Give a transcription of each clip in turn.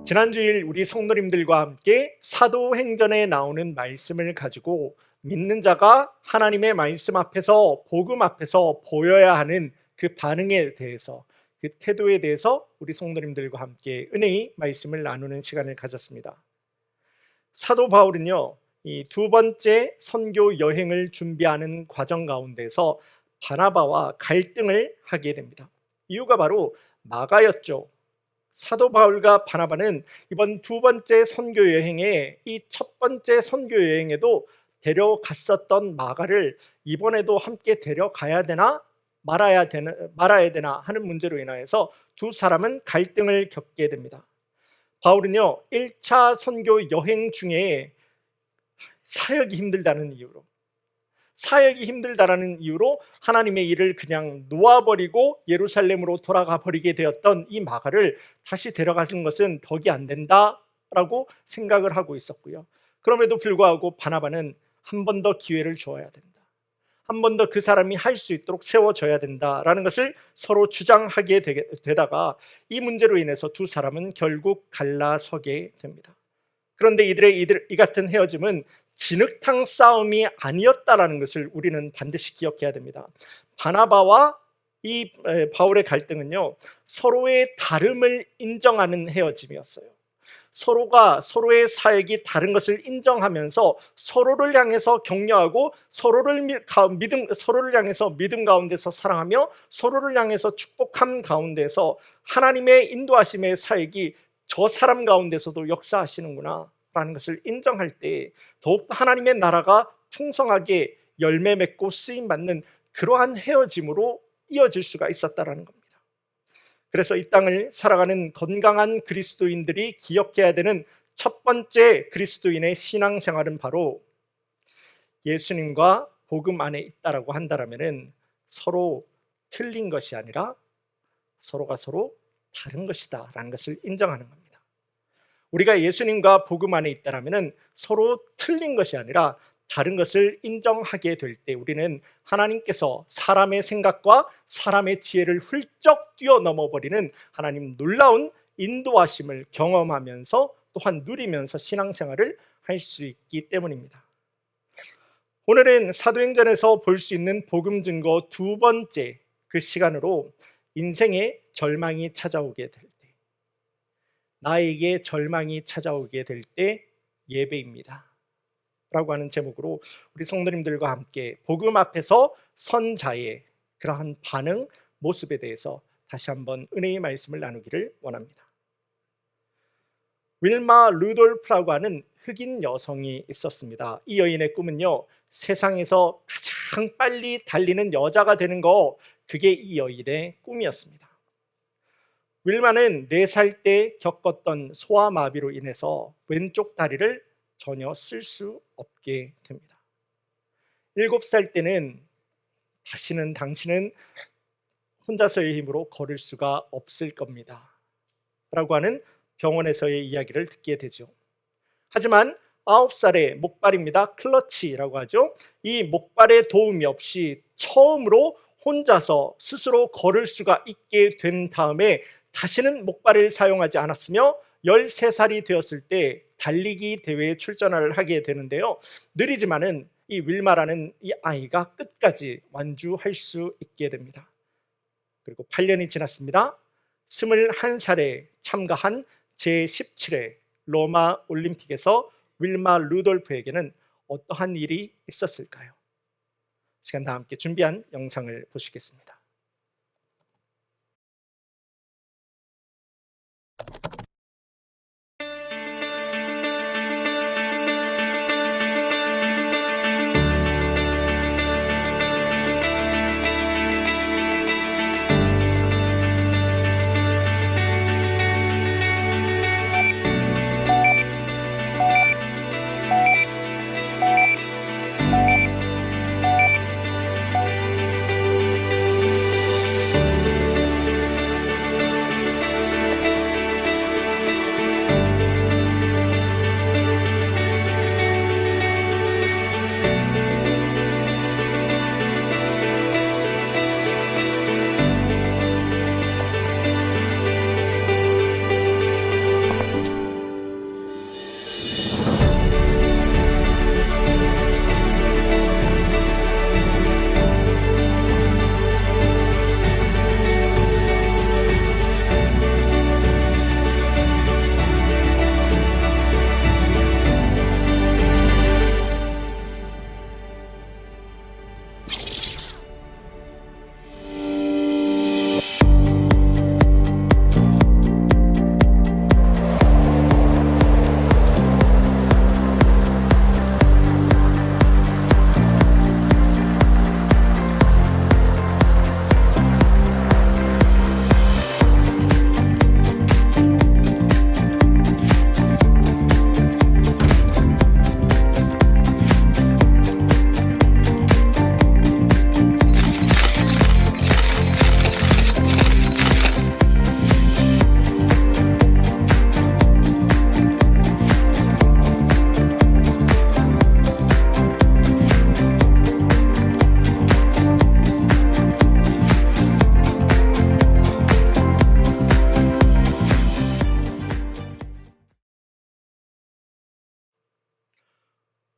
지난주일 우리 성도님들과 함께 사도행전에 나오는 말씀을 가지고 믿는 자가 하나님의 말씀 앞에서, 복음 앞에서 보여야 하는 그 반응에 대해서, 그 태도에 대해서 우리 성도님들과 함께 은혜의 말씀을 나누는 시간을 가졌습니다. 사도 바울은요, 이 두 번째 선교 여행을 준비하는 과정 가운데서 바나바와 갈등을 하게 됩니다. 이유가 바로 마가였죠. 사도 바울과 바나바는 이번 두 번째 선교 여행에, 이 첫 번째 선교 여행에도 데려갔었던 마가를 이번에도 함께 데려가야 되나 말아야 되나 하는 문제로 인하여서 두 사람은 갈등을 겪게 됩니다. 바울은요, 1차 선교 여행 중에 사역이 힘들다라는 이유로 하나님의 일을 그냥 놓아버리고 예루살렘으로 돌아가 버리게 되었던 이 마가를 다시 데려가는 것은 덕이 안 된다라고 생각을 하고 있었고요. 그럼에도 불구하고 바나바는 한 번 더 기회를 주어야 된다, 한 번 더 그 사람이 할 수 있도록 세워져야 된다라는 것을 서로 주장하게 되다가 이 문제로 인해서 두 사람은 결국 갈라서게 됩니다. 그런데 이 같은 헤어짐은 진흙탕 싸움이 아니었다라는 것을 우리는 반드시 기억해야 됩니다. 바나바와 이 바울의 갈등은요, 서로의 다름을 인정하는 헤어짐이었어요. 서로가 서로의 사역이 다른 것을 인정하면서 서로를 향해서 격려하고 서로를 향해서 믿음 가운데서 사랑하며 서로를 향해서 축복함 가운데서 하나님의 인도하심의 사역이 저 사람 가운데서도 역사하시는구나 라는 것을 인정할 때 더욱더 하나님의 나라가 풍성하게 열매 맺고 쓰임받는 그러한 헤어짐으로 이어질 수가 있었다는 겁니다. 그래서 이 땅을 살아가는 건강한 그리스도인들이 기억해야 되는 첫 번째 그리스도인의 신앙생활은 바로 예수님과 복음 안에 있다라고 한다면 서로 틀린 것이 아니라 서로가 서로 다른 것이다 라는 것을 인정하는 겁니다. 우리가 예수님과 복음 안에 있다면 서로 틀린 것이 아니라 다른 것을 인정하게 될 때 우리는 하나님께서 사람의 생각과 사람의 지혜를 훌쩍 뛰어넘어버리는 하나님 놀라운 인도하심을 경험하면서 또한 누리면서 신앙생활을 할 수 있기 때문입니다. 오늘은 사도행전에서 볼 수 있는 복음 증거 두 번째 그 시간으로 인생에 절망이 찾아오게 될 때, 나에게 절망이 찾아오게 될 때 예배입니다 라고 하는 제목으로 우리 성도님들과 함께 복음 앞에서 선 자의 그러한 반응, 모습에 대해서 다시 한번 은혜의 말씀을 나누기를 원합니다. 윌마 루돌프라고 하는 흑인 여성이 있었습니다. 이 여인의 꿈은요, 세상에서 가장 빨리 달리는 여자가 되는 거, 그게 이 여인의 꿈이었습니다. 윌마는 4살 때 겪었던 소아마비로 인해서 왼쪽 다리를 전혀 쓸 수 없게 됩니다. 7살 때는 다시는 당신은 혼자서의 힘으로 걸을 수가 없을 겁니다 라고 하는 병원에서의 이야기를 듣게 되죠. 하지만 9살의 목발입니다. 클러치라고 하죠. 이 목발의 도움이 없이 처음으로 혼자서 스스로 걸을 수가 있게 된 다음에 다시는 목발을 사용하지 않았으며 13살이 되었을 때 달리기 대회에 출전을 하게 되는데요. 느리지만은 이 윌마라는 이 아이가 끝까지 완주할 수 있게 됩니다. 그리고 8년이 지났습니다. 21살에 참가한 제17회 로마 올림픽에서 윌마 루돌프에게는 어떠한 일이 있었을까요? 시간 다 함께 준비한 영상을 보시겠습니다.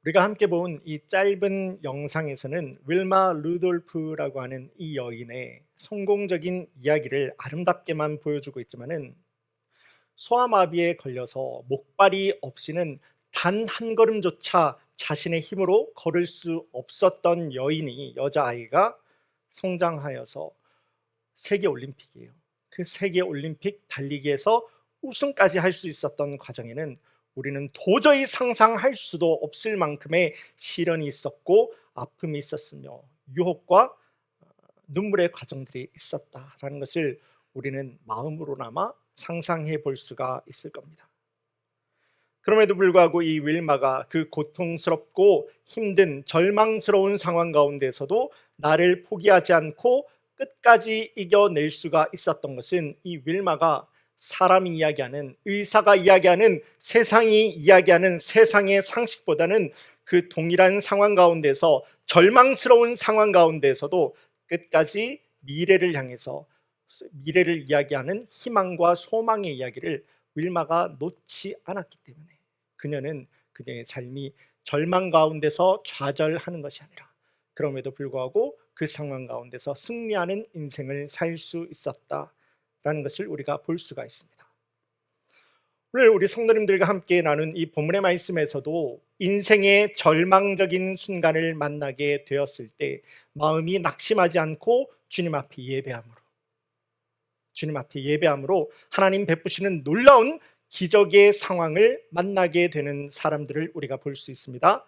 우리가 함께 본 이 짧은 영상에서는 윌마 루돌프라고 하는 이 여인의 성공적인 이야기를 아름답게만 보여주고 있지만은 소아마비에 걸려서 목발이 없이는 단 한 걸음조차 자신의 힘으로 걸을 수 없었던 여자아이가 성장하여서 세계올림픽이에요. 그 세계올림픽 달리기에서 우승까지 할 수 있었던 과정에는 우리는 도저히 상상할 수도 없을 만큼의 시련이 있었고 아픔이 있었으며 유혹과 눈물의 과정들이 있었다라는 것을 우리는 마음으로나마 상상해 볼 수가 있을 겁니다. 그럼에도 불구하고 이 윌마가 그 고통스럽고 힘든 절망스러운 상황 가운데서도 나를 포기하지 않고 끝까지 이겨낼 수가 있었던 것은 이 윌마가 사람이 이야기하는, 의사가 이야기하는, 세상이 이야기하는 세상의 상식보다는 그 동일한 상황 가운데서, 절망스러운 상황 가운데서도 끝까지 미래를 향해서 미래를 이야기하는 희망과 소망의 이야기를 윌마가 놓지 않았기 때문에 그녀는 그녀의 삶이 절망 가운데서 좌절하는 것이 아니라 그럼에도 불구하고 그 상황 가운데서 승리하는 인생을 살 수 있었다라는 것을 우리가 볼 수가 있습니다. 오늘 우리 성도님들과 함께 나눈 이 본문의 말씀에서도 인생의 절망적인 순간을 만나게 되었을 때 마음이 낙심하지 않고 주님 앞에 예배함으로 하나님 베푸시는 놀라운 기적의 상황을 만나게 되는 사람들을 우리가 볼 수 있습니다.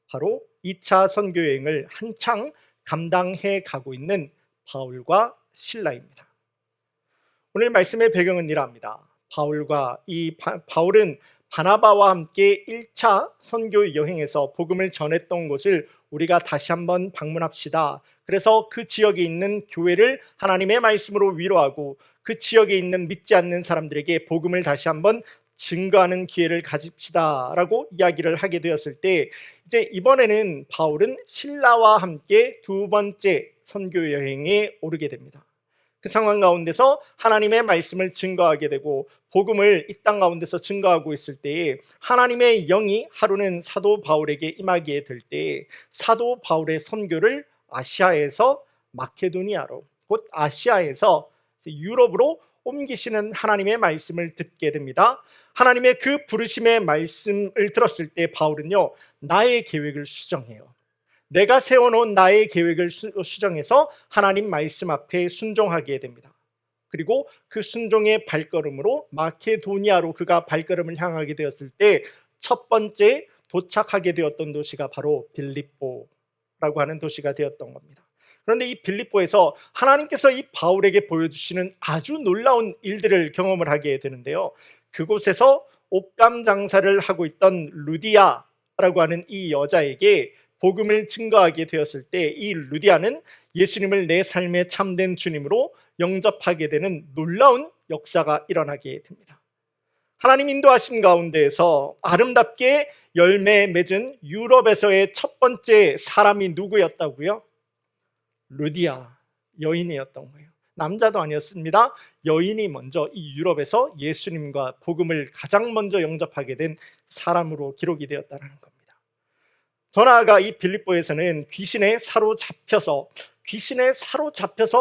바로 2차 선교 여행을 한창 감당해 가고 있는 바울과 실라입니다. 오늘 말씀의 배경은 이러합니다. 바울은 바나바와 함께 1차 선교 여행에서 복음을 전했던 곳을 우리가 다시 한번 방문합시다. 그래서 그 지역에 있는 교회를 하나님의 말씀으로 위로하고 그 지역에 있는 믿지 않는 사람들에게 복음을 다시 한번 증거하는 기회를 가집시다 라고 이야기를 하게 되었을 때 이제 이번에는 바울은 실라와 함께 두 번째 선교 여행에 오르게 됩니다. 그 상황 가운데서 하나님의 말씀을 증거하게 되고 복음을 이 땅 가운데서 증거하고 있을 때에 하나님의 영이 하루는 사도 바울에게 임하게 될 때 사도 바울의 선교를 아시아에서 마케도니아로, 곧 아시아에서 유럽으로 옮기시는 하나님의 말씀을 듣게 됩니다. 하나님의 그 부르심의 말씀을 들었을 때 바울은요, 나의 계획을 수정해요. 내가 세워놓은 나의 계획을 수정해서 하나님 말씀 앞에 순종하게 됩니다. 그리고 그 순종의 발걸음으로 마케도니아로 그가 발걸음을 향하게 되었을 때 첫 번째 도착하게 되었던 도시가 바로 빌립보라고 하는 도시가 되었던 겁니다. 그런데 이 빌립보에서 하나님께서 이 바울에게 보여주시는 아주 놀라운 일들을 경험을 하게 되는데요, 그곳에서 옷감 장사를 하고 있던 루디아라고 하는 이 여자에게 복음을 증거하게 되었을 때 이 루디아는 예수님을 내 삶의 참된 주님으로 영접하게 되는 놀라운 역사가 일어나게 됩니다. 하나님 인도하심 가운데에서 아름답게 열매 맺은 유럽에서의 첫 번째 사람이 누구였다고요? 루디아, 여인이었던 거예요. 남자도 아니었습니다. 여인이 먼저 이 유럽에서 예수님과 복음을 가장 먼저 영접하게 된 사람으로 기록이 되었다는 겁니다. 더 나아가 이 빌립보에서는 귀신에 사로잡혀서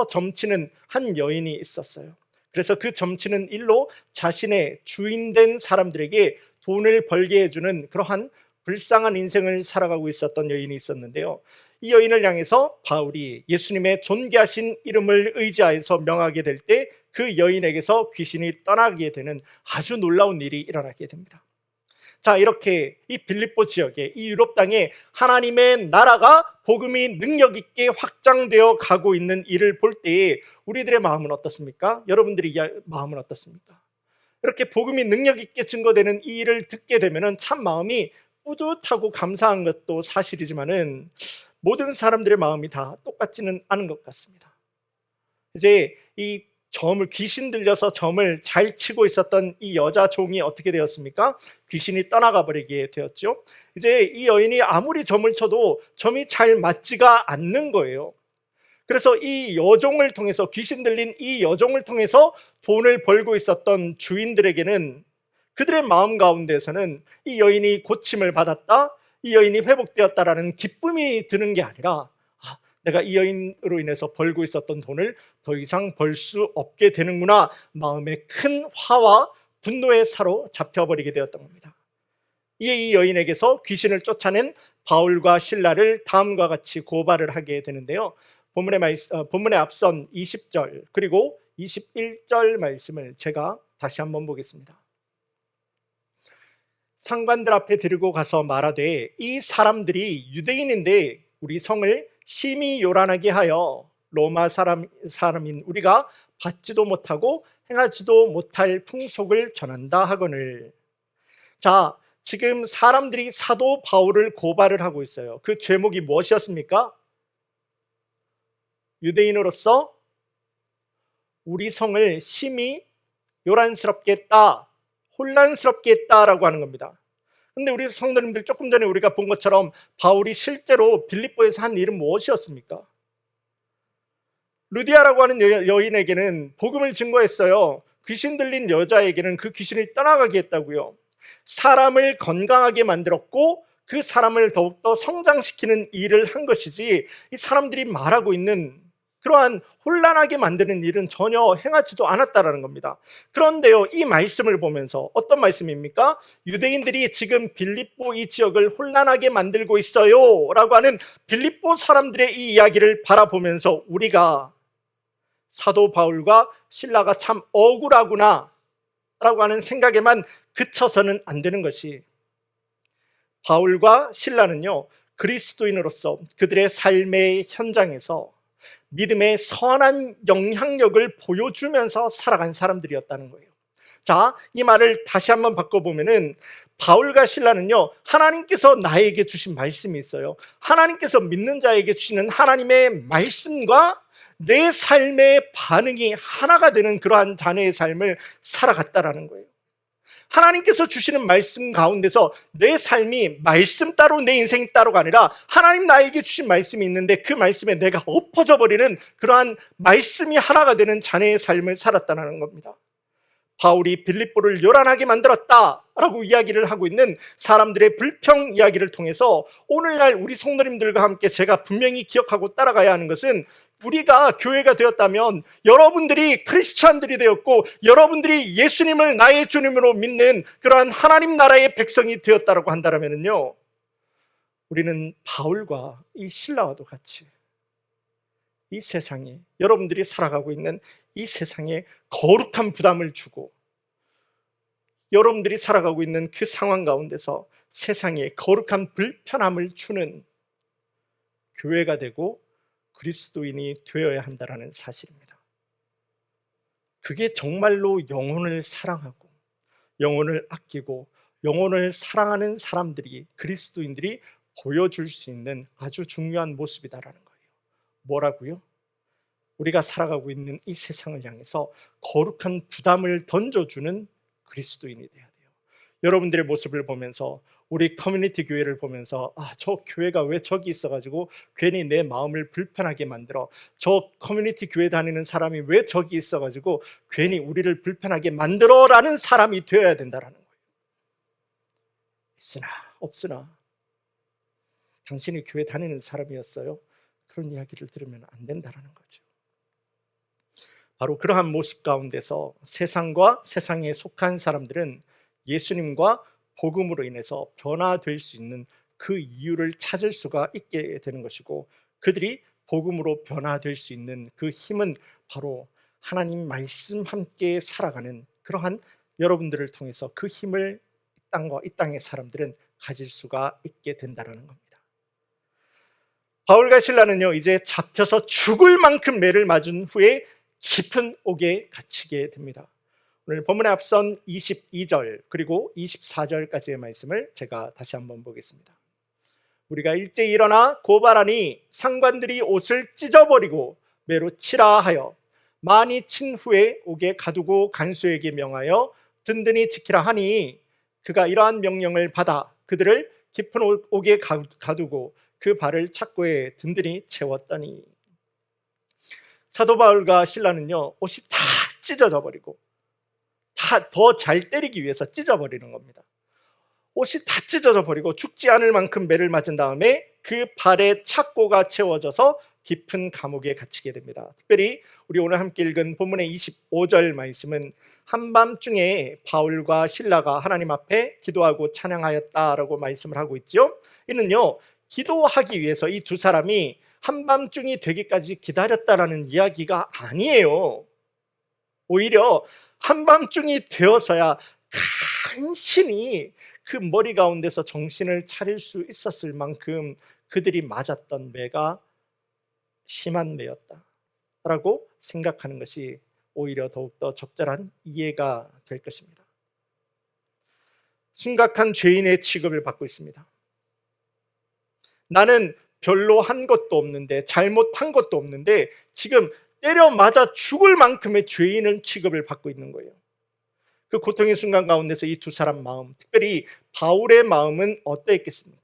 점치는 한 여인이 있었어요. 그래서 그 점치는 일로 자신의 주인된 사람들에게 돈을 벌게 해주는 그러한 불쌍한 인생을 살아가고 있었던 여인이 있었는데요, 이 여인을 향해서 바울이 예수님의 존귀하신 이름을 의지하여서 명하게 될 때 그 여인에게서 귀신이 떠나게 되는 아주 놀라운 일이 일어나게 됩니다. 자, 이렇게 이 빌립보 지역에, 이 유럽 땅에 하나님의 나라가 복음이 능력 있게 확장되어 가고 있는 일을 볼 때에 우리들의 마음은 어떻습니까? 여러분들의 마음은 어떻습니까? 이렇게 복음이 능력 있게 증거되는 이 일을 듣게 되면 참 마음이 뿌듯하고 감사한 것도 사실이지만은 모든 사람들의 마음이 다 똑같지는 않은 것 같습니다. 이제 이 귀신 들려서 점을 잘 치고 있었던 이 여자 종이 어떻게 되었습니까? 귀신이 떠나가 버리게 되었죠. 이제 이 여인이 아무리 점을 쳐도 점이 잘 맞지가 않는 거예요. 그래서 이 여종을 통해서, 귀신 들린 이 여종을 통해서 돈을 벌고 있었던 주인들에게는, 그들의 마음 가운데서는 이 여인이 고침을 받았다, 이 여인이 회복되었다라는 기쁨이 드는 게 아니라 내가 이 여인으로 인해서 벌고 있었던 돈을 더 이상 벌 수 없게 되는구나, 마음에 큰 화와 분노에 사로잡혀버리게 되었던 겁니다. 이 여인에게서 귀신을 쫓아낸 바울과 실라를 다음과 같이 고발을 하게 되는데요. 본문에 앞선 20절 그리고 21절 말씀을 제가 다시 한번 보겠습니다. 상관들 앞에 데리고 가서 말하되 이 사람들이 유대인인데 우리 성을 심히 요란하게 하여 로마 사람인 우리가 받지도 못하고 행하지도 못할 풍속을 전한다 하거늘. 자, 지금 사람들이 사도 바울을 고발을 하고 있어요. 그 죄목이 무엇이었습니까? 유대인으로서 우리 성을 심히 요란스럽게 했다, 혼란스럽게 했다라고 하는 겁니다. 근데 우리 성도님들, 조금 전에 우리가 본 것처럼 바울이 실제로 빌립보에서 한 일은 무엇이었습니까? 루디아라고 하는 여인에게는 복음을 증거했어요. 귀신 들린 여자에게는 그 귀신을 떠나가게 했다고요. 사람을 건강하게 만들었고 그 사람을 더욱더 성장시키는 일을 한 것이지, 이 사람들이 말하고 있는 그러한 혼란하게 만드는 일은 전혀 행하지도 않았다라는 겁니다. 그런데요, 이 말씀을 보면서 어떤 말씀입니까? 유대인들이 지금 빌립보 이 지역을 혼란하게 만들고 있어요 라고 하는 빌립보 사람들의 이 이야기를 바라보면서 우리가 사도 바울과 실라가 참 억울하구나 라고 하는 생각에만 그쳐서는 안 되는 것이, 바울과 실라는요, 그리스도인으로서 그들의 삶의 현장에서 믿음의 선한 영향력을 보여주면서 살아간 사람들이었다는 거예요. 자, 이 말을 다시 한번 바꿔보면은 바울과 실라는요, 하나님께서 나에게 주신 말씀이 있어요. 하나님께서 믿는 자에게 주시는 하나님의 말씀과 내 삶의 반응이 하나가 되는 그러한 자녀의 삶을 살아갔다라는 거예요. 하나님께서 주시는 말씀 가운데서 내 삶이 말씀 따로 내 인생이 따로가 아니라 하나님 나에게 주신 말씀이 있는데 그 말씀에 내가 엎어져 버리는 그러한 말씀이 하나가 되는 자녀의 삶을 살았다는 겁니다. 바울이 빌립보를 요란하게 만들었다라고 이야기를 하고 있는 사람들의 불평 이야기를 통해서 오늘날 우리 성도님들과 함께 제가 분명히 기억하고 따라가야 하는 것은, 우리가 교회가 되었다면 여러분들이 크리스찬들이 되었고 여러분들이 예수님을 나의 주님으로 믿는 그러한 하나님 나라의 백성이 되었다라고 한다면요, 우리는 바울과 이 실라와도 같이 이 세상에, 여러분들이 살아가고 있는 이 세상에 거룩한 부담을 주고 여러분들이 살아가고 있는 그 상황 가운데서 세상에 거룩한 불편함을 주는 교회가 되고 그리스도인이 되어야 한다는 사실입니다. 그게 정말로 영혼을 사랑하고 영혼을 아끼고 영혼을 사랑하는 사람들이, 그리스도인들이 보여줄 수 있는 아주 중요한 모습이다라는 거예요. 뭐라고요? 우리가 살아가고 있는 이 세상을 향해서 거룩한 부담을 던져주는 그리스도인이 돼야 돼요. 여러분들의 모습을 보면서, 우리 커뮤니티 교회를 보면서, 저 교회가 왜 저기 있어가지고 괜히 내 마음을 불편하게 만들어, 저 커뮤니티 교회 다니는 사람이 왜 저기 있어가지고 괜히 우리를 불편하게 만들어 라는 사람이 되어야 된다는 거예요. 있으나 없으나 당신이 교회 다니는 사람이었어요? 그런 이야기를 들으면 안 된다는 거죠. 바로 그러한 모습 가운데서 세상과 세상에 속한 사람들은 예수님과 복음으로 인해서 변화될 수 있는 그 이유를 찾을 수가 있게 되는 것이고, 그들이 복음으로 변화될 수 있는 그 힘은 바로 하나님 말씀 함께 살아가는 그러한 여러분들을 통해서 그 힘을 이 땅의 사람들은 가질 수가 있게 된다는 겁니다. 바울과 실라는요, 이제 잡혀서 죽을 만큼 매를 맞은 후에 깊은 옥에 갇히게 됩니다. 오늘 본문에 앞선 22절 그리고 24절까지의 말씀을 제가 다시 한번 보겠습니다. 우리가 일제히 일어나 고발하니 상관들이 옷을 찢어버리고 매로 치라 하여 많이 친 후에 옥에 가두고 간수에게 명하여 든든히 지키라 하니, 그가 이러한 명령을 받아 그들을 깊은 옥에 가두고 그 발을 착고에 든든히 채웠더니, 사도 바울과 실라는요, 옷이 다 찢어져 버리고 다 더 잘 때리기 위해서 찢어버리는 겁니다. 옷이 다 찢어져 버리고 죽지 않을 만큼 매를 맞은 다음에 그 발에 착고가 채워져서 깊은 감옥에 갇히게 됩니다. 특별히 우리 오늘 함께 읽은 본문의 25절 말씀은 한밤중에 바울과 실라가 하나님 앞에 기도하고 찬양하였다라고 말씀을 하고 있죠. 이는요, 기도하기 위해서 이 두 사람이 한밤중이 되기까지 기다렸다라는 이야기가 아니에요. 오히려 한밤중이 되어서야 간신히 그 머리 가운데서 정신을 차릴 수 있었을 만큼 그들이 맞았던 매가 심한 매였다라고 생각하는 것이 오히려 더욱더 적절한 이해가 될 것입니다. 심각한 죄인의 취급을 받고 있습니다. 나는 별로 한 것도 없는데, 잘못한 것도 없는데 지금 때려 맞아 죽을 만큼의 죄인을 취급을 받고 있는 거예요. 그 고통의 순간 가운데서 이 두 사람 마음, 특별히 바울의 마음은 어떠했겠습니까?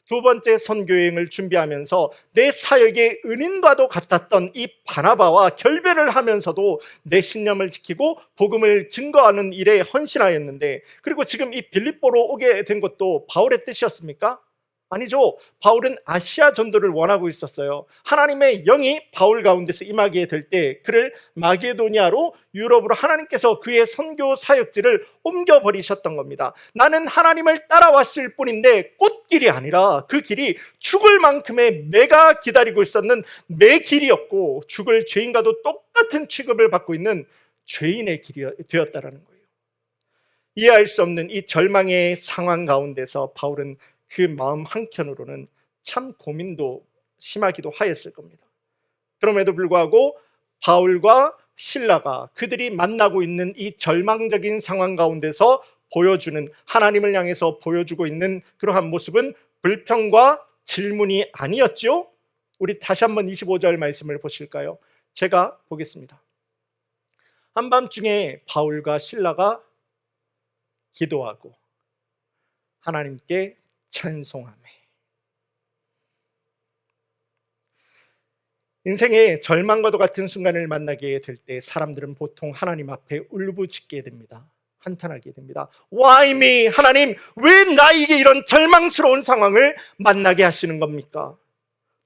두 번째 선교여행을 준비하면서 내 사역의 은인과도 같았던 이 바나바와 결별을 하면서도 내 신념을 지키고 복음을 증거하는 일에 헌신하였는데, 그리고 지금 이 빌립보로 오게 된 것도 바울의 뜻이었습니까? 아니죠. 바울은 아시아 전도를 원하고 있었어요. 하나님의 영이 바울 가운데서 임하게 될 때 그를 마게도니아로, 유럽으로 하나님께서 그의 선교 사역지를 옮겨버리셨던 겁니다. 나는 하나님을 따라왔을 뿐인데 꽃길이 아니라 그 길이 죽을 만큼의 매가 기다리고 있었는 매 길이었고, 죽을 죄인과도 똑같은 취급을 받고 있는 죄인의 길이 되었다라는 거예요. 이해할 수 없는 이 절망의 상황 가운데서 바울은 그 마음 한켠으로는 참 고민도 심하기도 하였을 겁니다. 그럼에도 불구하고 바울과 실라가 그들이 만나고 있는 이 절망적인 상황 가운데서 보여주는, 하나님을 향해서 보여주고 있는 그러한 모습은 불평과 질문이 아니었죠. 우리 다시 한번 25절 말씀을 보실까요? 제가 보겠습니다. 한밤중에 바울과 실라가 기도하고 하나님께 찬송하며. 인생의 절망과도 같은 순간을 만나게 될 때 사람들은 보통 하나님 앞에 울부짖게 됩니다. 한탄하게 됩니다. Why me? 하나님, 왜 나에게 이런 절망스러운 상황을 만나게 하시는 겁니까?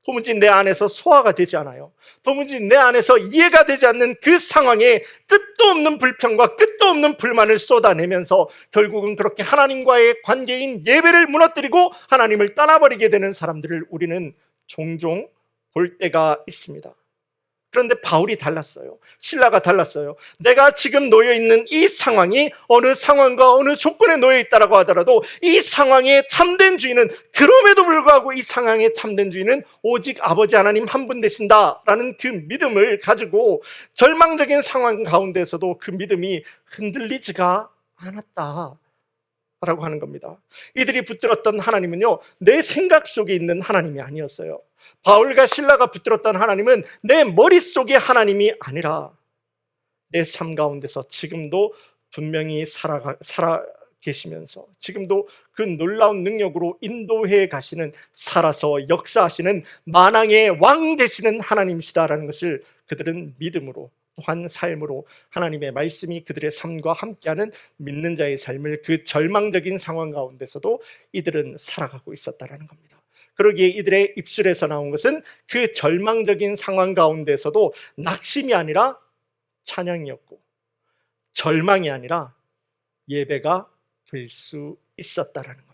도무지 내 안에서 소화가 되지 않아요. 도무지 내 안에서 이해가 되지 않는 그 상황에 끝도 없는 불평과 끝도 없는 불만을 쏟아내면서 결국은 그렇게 하나님과의 관계인 예배를 무너뜨리고 하나님을 떠나버리게 되는 사람들을 우리는 종종 볼 때가 있습니다. 그런데 바울이 달랐어요. 실라가 달랐어요. 내가 지금 놓여있는 이 상황이 어느 상황과 어느 조건에 놓여있다라고 하더라도 이 상황에 참된 주인은, 그럼에도 불구하고 이 상황에 참된 주인은 오직 아버지 하나님 한 분 되신다라는 그 믿음을 가지고 절망적인 상황 가운데서도 그 믿음이 흔들리지가 않았다 라고 하는 겁니다. 이들이 붙들었던 하나님은요, 내 생각 속에 있는 하나님이 아니었어요. 바울과 실라가 붙들었던 하나님은 내 머릿속의 하나님이 아니라 내 삶 가운데서 지금도 분명히 살아 계시면서 지금도 그 놀라운 능력으로 인도해 가시는, 살아서 역사하시는 만왕의 왕 되시는 하나님이시다라는 것을 그들은 믿음으로, 또한 삶으로 하나님의 말씀이 그들의 삶과 함께하는 믿는 자의 삶을 그 절망적인 상황 가운데서도 이들은 살아가고 있었다라는 겁니다. 그러기에 이들의 입술에서 나온 것은 그 절망적인 상황 가운데서도 낙심이 아니라 찬양이었고, 절망이 아니라 예배가 될 수 있었다라는 겁니다.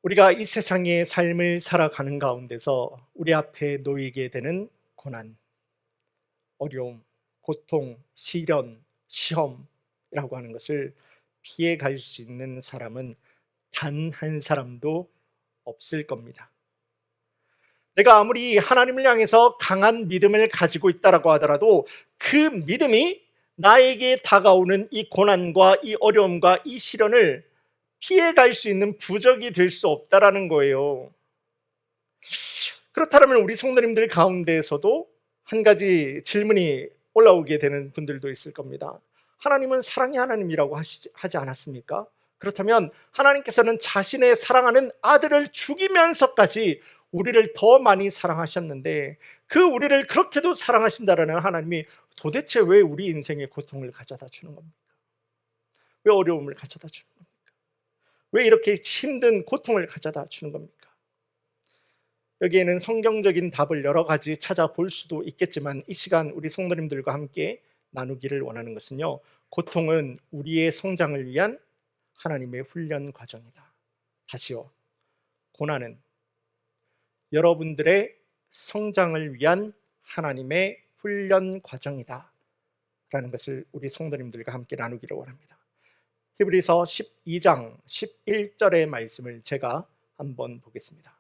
우리가 이 세상의 삶을 살아가는 가운데서 우리 앞에 놓이게 되는 고난, 어려움, 고통, 시련, 시험이라고 하는 것을 피해 갈 수 있는 사람은 단 한 사람도 없을 겁니다. 내가 아무리 하나님을 향해서 강한 믿음을 가지고 있다라고 하더라도 그 믿음이 나에게 다가오는 이 고난과 이 어려움과 이 시련을 피해갈 수 있는 부적이 될 수 없다라는 거예요. 그렇다면 우리 성도님들 가운데에서도 한 가지 질문이 올라오게 되는 분들도 있을 겁니다. 하나님은 사랑의 하나님이라고 하지 않았습니까? 그렇다면 하나님께서는 자신의 사랑하는 아들을 죽이면서까지 우리를 더 많이 사랑하셨는데, 그 우리를 그렇게도 사랑하신다라는 하나님이 도대체 왜 우리 인생에 고통을 가져다 주는 겁니까? 왜 어려움을 가져다 주는 겁니까? 왜 이렇게 힘든 고통을 가져다 주는 겁니까? 여기에는 성경적인 답을 여러 가지 찾아볼 수도 있겠지만 이 시간 우리 성도님들과 함께 나누기를 원하는 것은요, 고통은 우리의 성장을 위한 하나님의 훈련 과정이다. 다시요, 고난은 여러분들의 성장을 위한 하나님의 훈련 과정이다 라는 것을 우리 성도님들과 함께 나누기를 원합니다. 히브리서 12장 11절의 말씀을 제가 한번 보겠습니다.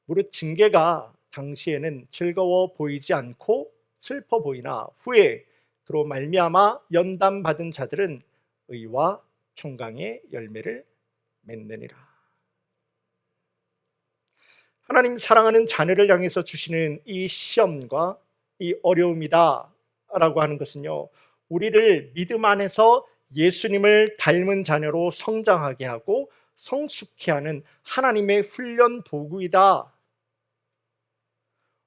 무릇 징계가 당시에는 즐거워 보이지 않고 슬퍼 보이나 후에 그로 말미암아 연단받은 자들은 의와 평강의 열매를 맺느니라. 하나님 사랑하는 자녀를 향해서 주시는 이 시험과 이 어려움이다 라고 하는 것은요, 우리를 믿음 안에서 예수님을 닮은 자녀로 성장하게 하고 성숙케 하는 하나님의 훈련 도구이다.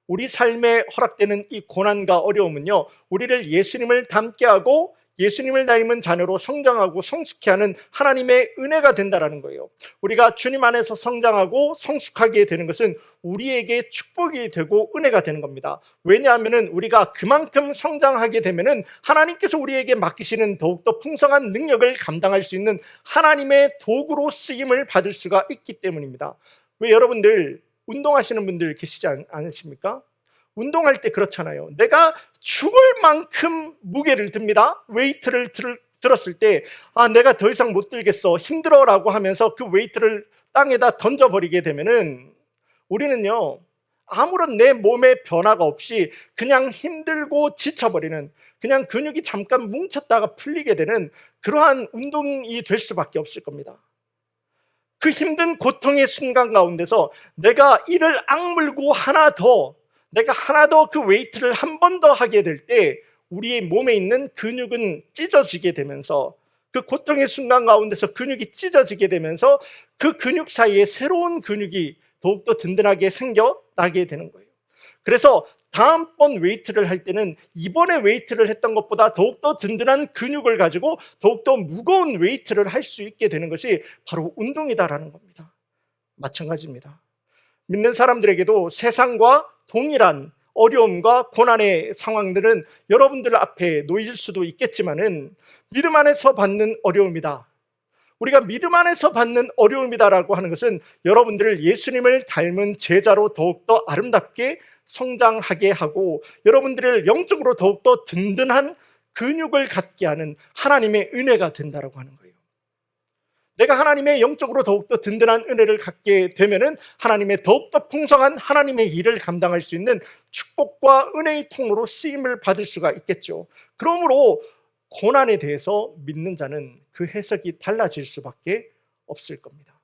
우리 삶에 허락되는 이 고난과 어려움은요, 우리를 예수님을 닮게 하고 예수님을 닮은 자녀로 성장하고 성숙케 하는 하나님의 은혜가 된다는 거예요. 우리가 주님 안에서 성장하고 성숙하게 되는 것은 우리에게 축복이 되고 은혜가 되는 겁니다. 왜냐하면 우리가 그만큼 성장하게 되면 하나님께서 우리에게 맡기시는 더욱더 풍성한 능력을 감당할 수 있는 하나님의 도구로 쓰임을 받을 수가 있기 때문입니다. 왜 여러분들 운동하시는 분들 계시지 않으십니까? 운동할 때 그렇잖아요. 내가 죽을 만큼 무게를 듭니다. 웨이트를 들었을 때 내가 더 이상 못 들겠어, 힘들어 라고 하면서 그 웨이트를 땅에다 던져버리게 되면은 우리는요, 아무런 내 몸의 변화가 없이 그냥 힘들고 지쳐버리는, 그냥 근육이 잠깐 뭉쳤다가 풀리게 되는 그러한 운동이 될 수밖에 없을 겁니다. 그 힘든 고통의 순간 가운데서 내가 이를 악물고 내가 하나 더 그 웨이트를 한 번 더 하게 될 때 우리의 몸에 있는 근육은 찢어지게 되면서, 그 고통의 순간 가운데서 근육이 찢어지게 되면서 그 근육 사이에 새로운 근육이 더욱더 든든하게 생겨나게 되는 거예요. 그래서 다음번 웨이트를 할 때는 이번에 웨이트를 했던 것보다 더욱더 든든한 근육을 가지고 더욱더 무거운 웨이트를 할 수 있게 되는 것이 바로 운동이다라는 겁니다. 마찬가지입니다. 믿는 사람들에게도 세상과 동일한 어려움과 고난의 상황들은 여러분들 앞에 놓일 수도 있겠지만은 믿음 안에서 받는 어려움이다. 우리가 믿음 안에서 받는 어려움이다라고 하는 것은 여러분들을 예수님을 닮은 제자로 더욱더 아름답게 성장하게 하고 여러분들을 영적으로 더욱더 든든한 근육을 갖게 하는 하나님의 은혜가 된다라고 하는 거예요. 내가 하나님의 영적으로 더욱더 든든한 은혜를 갖게 되면은 하나님의 더욱더 풍성한 하나님의 일을 감당할 수 있는 축복과 은혜의 통로로 쓰임을 받을 수가 있겠죠. 그러므로 고난에 대해서 믿는 자는 그 해석이 달라질 수밖에 없을 겁니다.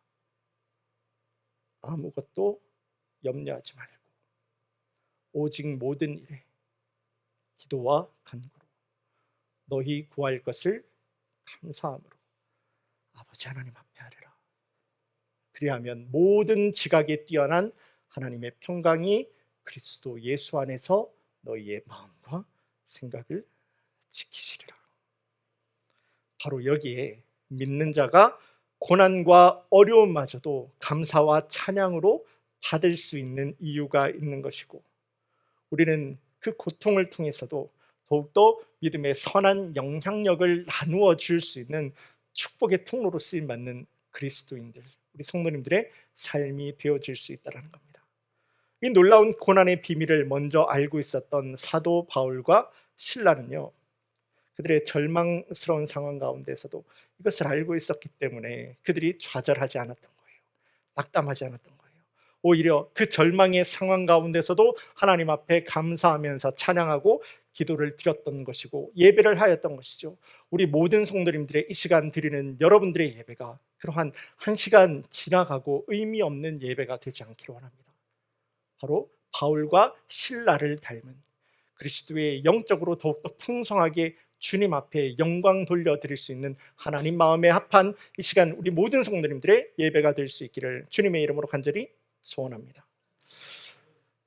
아무것도 염려하지 말고 오직 모든 일에 기도와 간구로 너희 구할 것을 감사함으로 아버지 하나님 앞에 하리라. 그리하면 모든 지각에 뛰어난 하나님의 평강이 그리스도 예수 안에서 너희의 마음과 생각을 지키시리라. 바로 여기에 믿는 자가 고난과 어려움마저도 감사와 찬양으로 받을 수 있는 이유가 있는 것이고, 우리는 그 고통을 통해서도 더욱더 믿음의 선한 영향력을 나누어 줄 수 있는 축복의 통로로 쓰임받는 그리스도인들, 우리 성도님들의 삶이 되어질 수 있다는 겁니다. 이 놀라운 고난의 비밀을 먼저 알고 있었던 사도 바울과 신라는요, 그들의 절망스러운 상황 가운데서도 이것을 알고 있었기 때문에 그들이 좌절하지 않았던 거예요. 낙담하지 않았던 거예요. 오히려 그 절망의 상황 가운데서도 하나님 앞에 감사하면서 찬양하고 기도를 드렸던 것이고 예배를 하였던 것이죠. 우리 모든 성도님들의 이 시간 드리는 여러분들의 예배가 그러한 한 시간 지나가고 의미 없는 예배가 되지 않기를 원합니다. 바로 바울과 실라를 닮은 그리스도의 영적으로 더욱더 풍성하게 주님 앞에 영광 돌려드릴 수 있는 하나님 마음에 합한 이 시간 우리 모든 성도님들의 예배가 될 수 있기를 주님의 이름으로 간절히 소원합니다.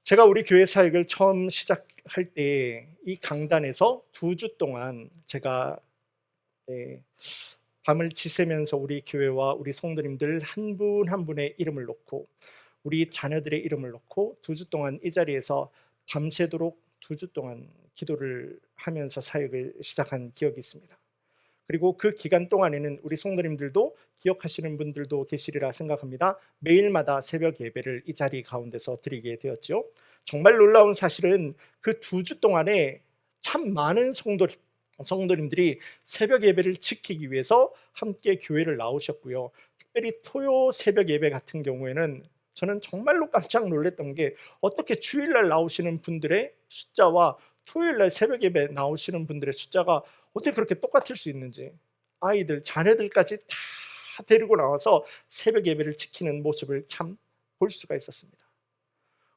제가 우리 교회 사역을 처음 시작할 때 이 강단에서 2주 동안 제가 네, 밤을 지새면서 우리 교회와 우리 성도님들 한 분 한 분의 이름을 놓고 우리 자녀들의 이름을 놓고 2주 동안 이 자리에서 밤새도록 2주 동안 기도를 하면서 사역을 시작한 기억이 있습니다. 그리고 그 기간 동안에는 우리 성도님들도 기억하시는 분들도 계시리라 생각합니다. 매일마다 새벽 예배를 이 자리 가운데서 드리게 되었죠. 정말 놀라운 사실은 그 2주 동안에 참 많은 성도님들이 새벽 예배를 지키기 위해서 함께 교회를 나오셨고요. 특별히 토요 새벽 예배 같은 경우에는 저는 정말로 깜짝 놀랐던 게 어떻게 주일날 나오시는 분들의 숫자와 토요일날 새벽 예배 나오시는 분들의 숫자가 어떻게 그렇게 똑같을 수 있는지, 아이들, 자녀들까지 다 데리고 나와서 새벽 예배를 지키는 모습을 참 볼 수가 있었습니다.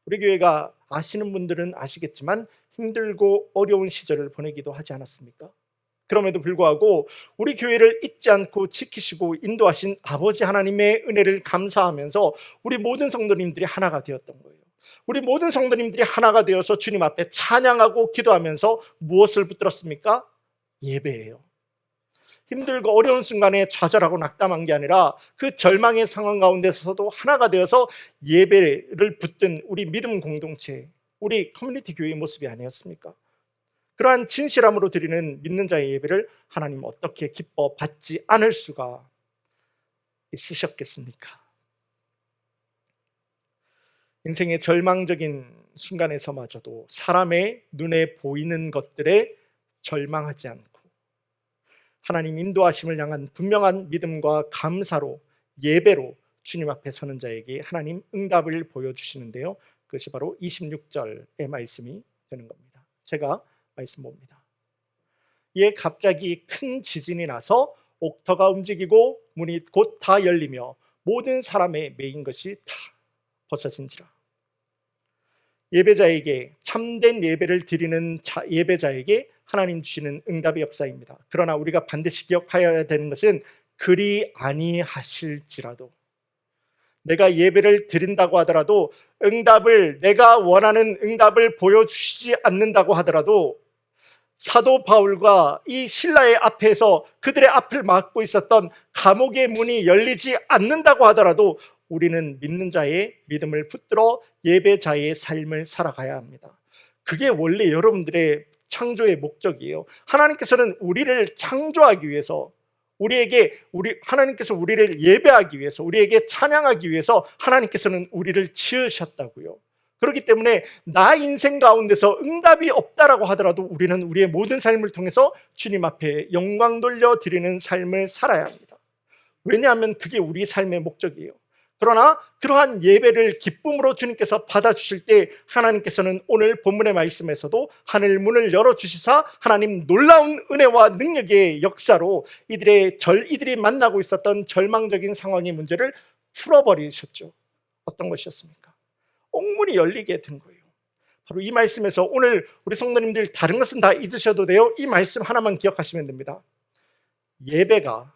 우리 교회가 아시는 분들은 아시겠지만 힘들고 어려운 시절을 보내기도 하지 않았습니까? 그럼에도 불구하고 우리 교회를 잊지 않고 지키시고 인도하신 아버지 하나님의 은혜를 감사하면서 우리 모든 성도님들이 하나가 되었던 거예요. 우리 모든 성도님들이 하나가 되어서 주님 앞에 찬양하고 기도하면서 무엇을 붙들었습니까? 예배예요. 힘들고 어려운 순간에 좌절하고 낙담한 게 아니라 그 절망의 상황 가운데서도 하나가 되어서 예배를 붙든 우리 믿음 공동체, 우리 커뮤니티 교회의 모습이 아니었습니까? 그러한 진실함으로 드리는 믿는 자의 예배를 하나님 어떻게 기뻐 받지 않을 수가 있으셨겠습니까? 인생의 절망적인 순간에서마저도 사람의 눈에 보이는 것들에 절망하지 않고 하나님 인도하심을 향한 분명한 믿음과 감사로 예배로 주님 앞에 서는 자에게 하나님 응답을 보여주시는데요, 그것이 바로 26절의 말씀이 되는 겁니다. 제가 말씀 봅니다. 이에 갑자기 큰 지진이 나서 옥터가 움직이고 문이 곧 다 열리며 모든 사람의 매인 것이 다 벗어진지라. 예배자에게, 참된 예배를 드리는 예배자에게 하나님 주시는 응답의 역사입니다. 그러나 우리가 반드시 기억하여야 되는 것은 그리 아니하실지라도, 내가 예배를 드린다고 하더라도 내가 원하는 응답을 보여주시지 않는다고 하더라도 사도 바울과 이 신라의 앞에서 그들의 앞을 막고 있었던 감옥의 문이 열리지 않는다고 하더라도 우리는 믿는 자의 믿음을 붙들어 예배자의 삶을 살아가야 합니다. 그게 원래 여러분들의 창조의 목적이에요. 하나님께서는 우리를 창조하기 위해서, 하나님께서 우리를 예배하기 위해서, 우리에게 찬양하기 위해서 하나님께서는 우리를 지으셨다고요. 그렇기 때문에 나 인생 가운데서 응답이 없다라고 하더라도 우리는 우리의 모든 삶을 통해서 주님 앞에 영광 돌려드리는 삶을 살아야 합니다. 왜냐하면 그게 우리 삶의 목적이에요. 그러나 그러한 예배를 기쁨으로 주님께서 받아주실 때 하나님께서는 오늘 본문의 말씀에서도 하늘 문을 열어주시사 하나님 놀라운 은혜와 능력의 역사로 이들이 만나고 있었던 절망적인 상황의 문제를 풀어버리셨죠. 어떤 것이었습니까? 옥문이 열리게 된 거예요. 바로 이 말씀에서 오늘 우리 성도님들 다른 것은 다 잊으셔도 돼요. 이 말씀 하나만 기억하시면 됩니다. 예배가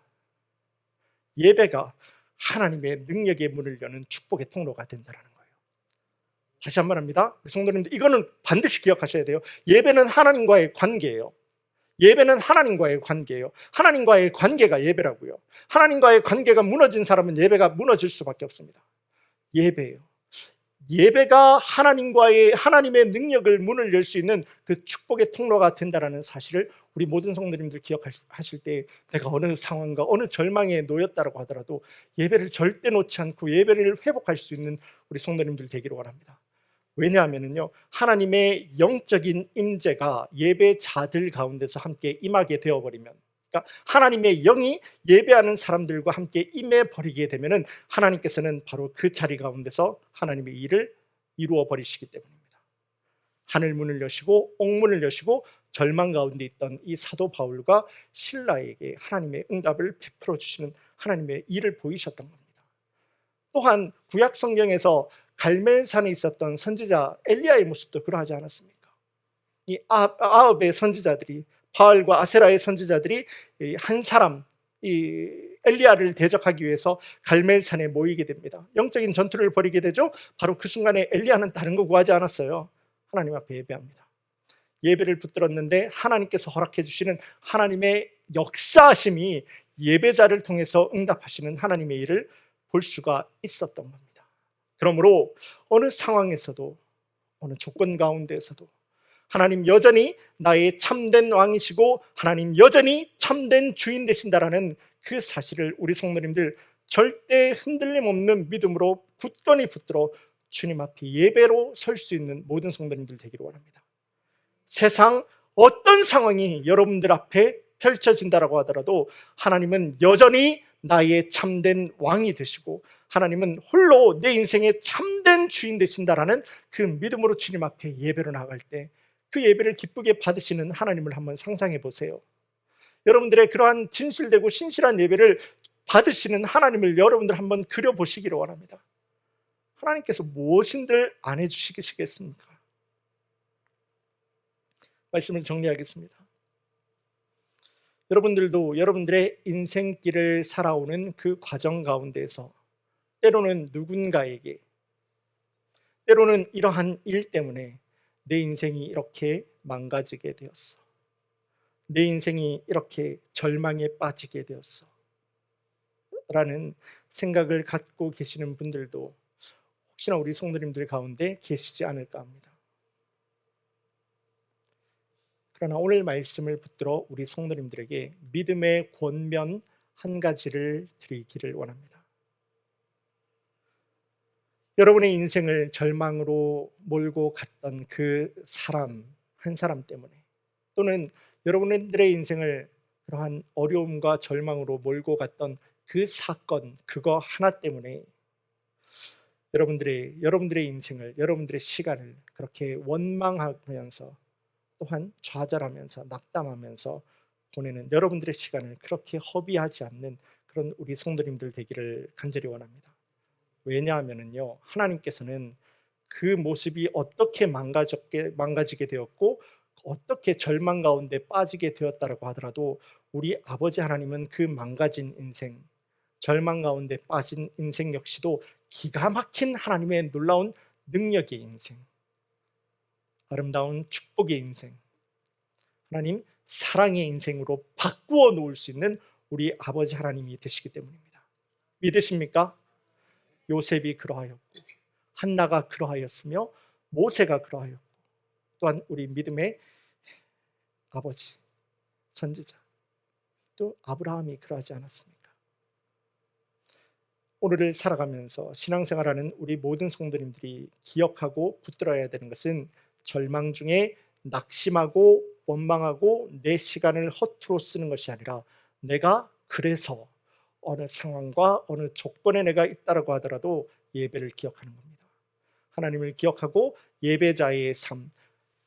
하나님의 능력의 문을 여는 축복의 통로가 된다는 거예요. 다시 한번 합니다. 성도님들, 이거는 반드시 기억하셔야 돼요. 예배는 하나님과의 관계예요. 예배는 하나님과의 관계예요. 하나님과의 관계가 예배라고요. 하나님과의 관계가 무너진 사람은 예배가 무너질 수밖에 없습니다. 예배가 하나님의 능력을 문을 열 수 있는 그 축복의 통로가 된다는 사실을 우리 모든 성도님들 기억하실 때, 내가 어느 상황과 어느 절망에 놓였다고 하더라도 예배를 절대 놓지 않고 예배를 회복할 수 있는 우리 성도님들 되기를 원합니다. 왜냐하면요, 하나님의 영적인 임재가 예배자들 가운데서 함께 임하게 되어버리면, 그러니까 하나님의 영이 예배하는 사람들과 함께 임해버리게 되면 하나님께서는 바로 그 자리 가운데서 하나님의 일을 이루어 버리시기 때문입니다. 하늘 문을 여시고 옥문을 여시고 절망 가운데 있던 이 사도 바울과 신라에게 하나님의 응답을 베풀어 주시는 하나님의 일을 보이셨던 겁니다. 또한 구약 성경에서 갈멜산에 있었던 선지자 엘리야의 모습도 그러하지 않았습니까? 이 아합의 선지자들이, 바알과 아세라의 선지자들이 한 사람, 이 엘리야를 대적하기 위해서 갈멜산에 모이게 됩니다. 영적인 전투를 벌이게 되죠. 바로 그 순간에 엘리야는 다른 거 구하지 않았어요. 하나님 앞에 예배합니다. 예배를 붙들었는데 하나님께서 허락해 주시는 하나님의 역사하심이 예배자를 통해서 응답하시는 하나님의 일을 볼 수가 있었던 겁니다. 그러므로 어느 상황에서도, 어느 조건 가운데에서도 하나님 여전히 나의 참된 왕이시고 하나님 여전히 참된 주인 되신다라는 그 사실을 우리 성도님들 절대 흔들림 없는 믿음으로 굳건히 붙들어 주님 앞에 예배로 설 수 있는 모든 성도님들 되기를 원합니다. 세상 어떤 상황이 여러분들 앞에 펼쳐진다라고 하더라도 하나님은 여전히 나의 참된 왕이 되시고 하나님은 홀로 내 인생의 참된 주인 되신다라는 그 믿음으로 주님 앞에 예배로 나갈 때 그 예배를 기쁘게 받으시는 하나님을 한번 상상해 보세요. 여러분들의 그러한 진실되고 신실한 예배를 받으시는 하나님을 여러분들 한번 그려보시기를 원합니다. 하나님께서 무엇인들 안 해주시겠습니까? 말씀을 정리하겠습니다. 여러분들도 여러분들의 인생길을 살아오는 그 과정 가운데에서 때로는 누군가에게, 때로는 이러한 일 때문에 내 인생이 이렇게 망가지게 되었어, 내 인생이 이렇게 절망에 빠지게 되었어 라는 생각을 갖고 계시는 분들도 혹시나 우리 성도님들 가운데 계시지 않을까 합니다. 그러나 오늘 말씀을 붙들어 우리 성도님들에게 믿음의 권면 한 가지를 드리기를 원합니다. 여러분의 인생을 절망으로 몰고 갔던 그 사람 한 사람 때문에, 또는 여러분들의 인생을 그러한 어려움과 절망으로 몰고 갔던 그 사건, 그거 하나 때문에 여러분들의 인생을, 여러분들의 시간을 그렇게 원망하면서 또한 좌절하면서 낙담하면서 보내는 여러분들의 시간을 그렇게 허비하지 않는 그런 우리 성도님들 되기를 간절히 원합니다. 왜냐하면요, 하나님께서는 그 모습이 어떻게 망가지게 되었고 어떻게 절망 가운데 빠지게 되었다라고 하더라도 우리 아버지 하나님은 그 망가진 인생, 절망 가운데 빠진 인생 역시도 기가 막힌 하나님의 놀라운 능력의 인생, 아름다운 축복의 인생, 하나님 사랑의 인생으로 바꾸어 놓을 수 있는 우리 아버지 하나님이 되시기 때문입니다. 믿으십니까? 요셉이 그러하였고 한나가 그러하였으며 모세가 그러하였고 또한 우리 믿음의 아버지 선지자 또 아브라함이 그러하지 않았습니까? 오늘을 살아가면서 신앙생활하는 우리 모든 성도님들이 기억하고 붙들어야 되는 것은 절망 중에 낙심하고 원망하고 내 시간을 허투루 쓰는 것이 아니라 내가 그래서 어느 상황과 어느 조건에 내가 있다라고 하더라도 예배를 기억하는 겁니다. 하나님을 기억하고 예배자의 삶,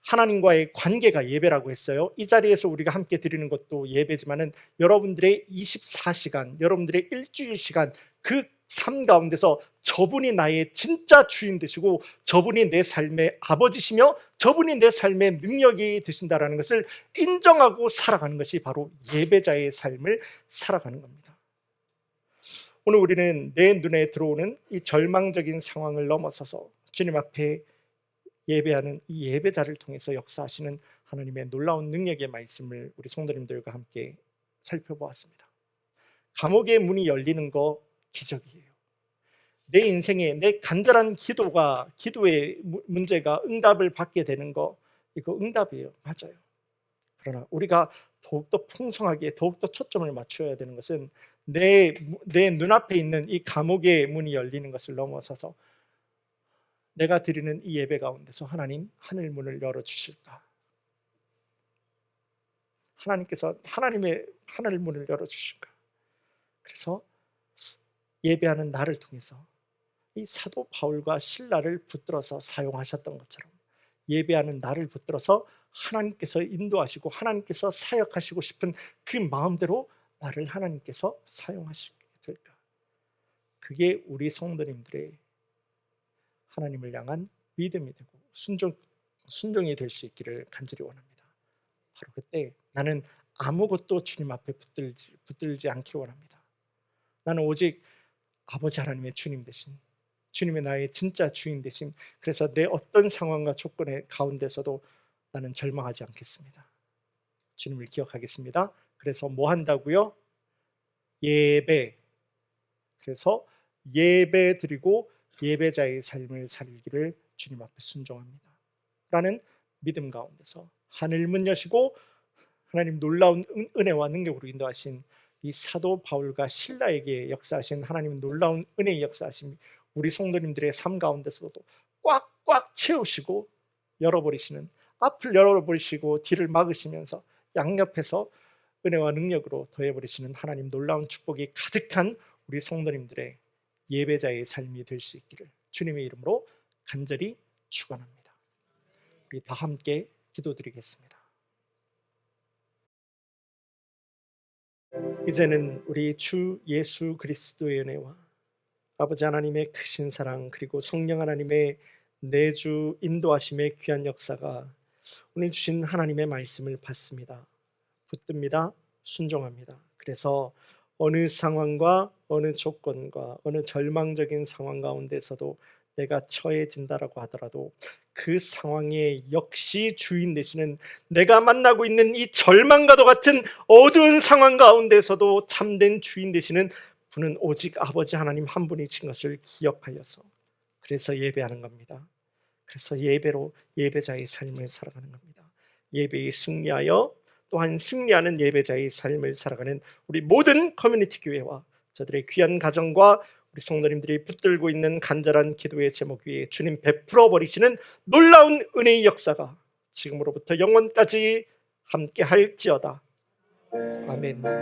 하나님과의 관계가 예배라고 했어요. 이 자리에서 우리가 함께 드리는 것도 예배지만은 여러분들의 24시간, 여러분들의 일주일 시간, 그 삶 가운데서 저분이 나의 진짜 주인 되시고 저분이 내 삶의 아버지시며 저분이 내 삶의 능력이 되신다라는 것을 인정하고 살아가는 것이 바로 예배자의 삶을 살아가는 겁니다. 오늘 우리는 내 눈에 들어오는 이 절망적인 상황을 넘어서서 주님 앞에 예배하는 이 예배자를 통해서 역사하시는 하나님의 놀라운 능력의 말씀을 우리 성도님들과 함께 살펴보았습니다. 감옥의 문이 열리는 거 기적이에요. 내 인생에 내 간절한 기도의 문제가 응답을 받게 되는 거, 이거 응답이에요. 맞아요. 그러나 우리가 더욱더 풍성하게 더욱더 초점을 맞춰야 되는 것은 내 눈앞에 있는 이 감옥의 문이 열리는 것을 넘어서서 내가 드리는 이 예배 가운데서 하나님 하늘 문을 열어주실까? 하나님께서 하나님의 하늘 문을 열어주실까? 그래서 예배하는 나를 통해서 이 사도 바울과 실라를 붙들어서 사용하셨던 것처럼 예배하는 나를 붙들어서 하나님께서 인도하시고 하나님께서 사역하시고 싶은 그 마음대로 나를 하나님께서 사용하시게 될까? 그게 우리 성도님들의 하나님을 향한 믿음이 되고 순종이 될 수 있기를 간절히 원합니다. 바로 그때 나는 아무것도 주님 앞에 붙들지 않기 원합니다. 나는 오직 아버지 하나님의 주님 되신, 주님의 나의 진짜 주인 되신, 그래서 내 어떤 상황과 조건의 가운데서도 나는 절망하지 않겠습니다. 주님을 기억하겠습니다. 그래서 뭐 한다고요? 예배. 그래서 예배 드리고 예배자의 삶을 살기를 주님 앞에 순종합니다 라는 믿음 가운데서 하늘 문 여시고 하나님 놀라운 은혜와 능력으로 인도하신 이 사도 바울과 실라에게 역사하신 하나님 놀라운 은혜의 역사하심, 우리 성도님들의 삶 가운데서도 꽉꽉 채우시고 열어버리시는, 앞을 열어버리시고 뒤를 막으시면서 양옆에서 은혜와 능력으로 더해버리시는 하나님 놀라운 축복이 가득한 우리 성도님들의 예배자의 삶이 될 수 있기를 주님의 이름으로 간절히 축원합니다. 우리 다 함께 기도드리겠습니다. 이제는 우리 주 예수 그리스도의 은혜와 아버지 하나님의 크신 사랑, 그리고 성령 하나님의 내주 인도하심의 귀한 역사가 오늘 주신 하나님의 말씀을 받습니다. 붙듭니다. 순종합니다. 그래서 어느 상황과 어느 조건과 어느 절망적인 상황 가운데서도 내가 처해진다라고 하더라도 그 상황에 역시 주인 되시는, 내가 만나고 있는 이 절망과도 같은 어두운 상황 가운데서도 참된 주인 되시는 분은 오직 아버지 하나님 한 분이신 것을 기억하여서, 그래서 예배하는 겁니다. 그래서 예배로 예배자의 삶을 살아가는 겁니다. 예배에 승리하여 또한 승리하는 예배자의 삶을 살아가는 우리 모든 커뮤니티 교회와 저들의 귀한 가정과 우리 성도님들이 붙들고 있는 간절한 기도의 제목 위에 주님 베풀어 버리시는 놀라운 은혜의 역사가 지금으로부터 영원까지 함께 할지어다. 아멘.